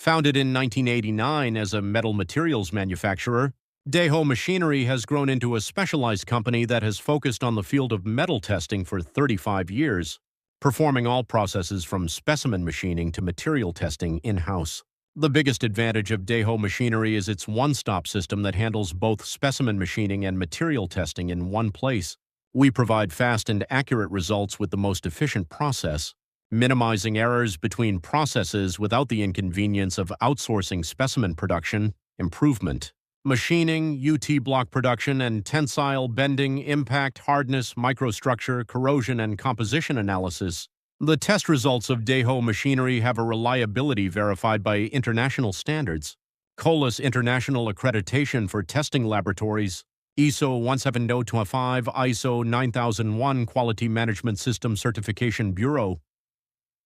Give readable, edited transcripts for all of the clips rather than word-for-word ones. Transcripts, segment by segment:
Founded in 1989 as a metal materials manufacturer, DAEHO Machinery has grown into a specialized company that has focused on the field of metal testing for 35 years, performing all processes from specimen machining to material testing in-house. The biggest advantage of DAEHO Machinery is its one-stop system that handles both specimen machining and material testing in one place. We provide fast and accurate results with the most efficient process, minimizing errors between processes without the inconvenience of outsourcing specimen production, improvement, machining, UT block production, and tensile, bending, impact, hardness, microstructure, corrosion, and composition analysis. The test results of DAEHO Machinery have a reliability verified by international standards. KOLAS International Accreditation for Testing Laboratories, ISO 17025, ISO 9001 Quality Management System Certification Bureau,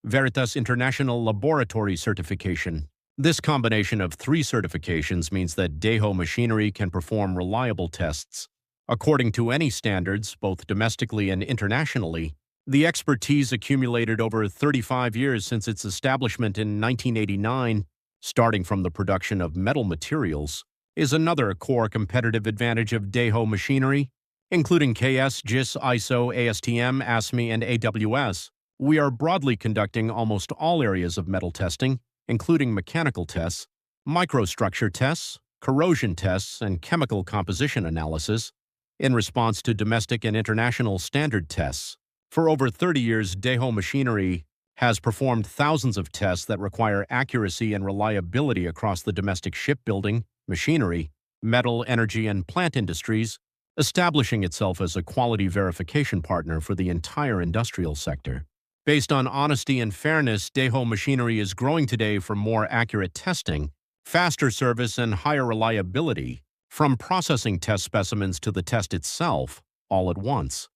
Veritas International Laboratory Certification. This combination of 3 certifications means that DAEHO Machinery can perform reliable tests according to any standards, both domestically and internationally. The expertise accumulated over 35 years since its establishment in 1989, starting from the production of metal materials, is another core competitive advantage of DAEHO Machinery, including KS, GIS, ISO, ASTM, ASME, and AWS. We are broadly conducting almost all areas of metal testing, including mechanical tests, microstructure tests, corrosion tests, and chemical composition analysis, in response to domestic and international standard tests. For over 30 years, DAEHO Machinery has performed thousands of tests that require accuracy and reliability across the domestic shipbuilding, machinery, metal, energy, and plant industries, establishing itself as a quality verification partner for the entire industrial sector. Based on honesty and fairness, DAEHO Machinery is growing today for more accurate testing, faster service, and higher reliability, from processing test specimens to the test itself, all at once.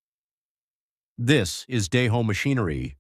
This is DAEHO Machinery,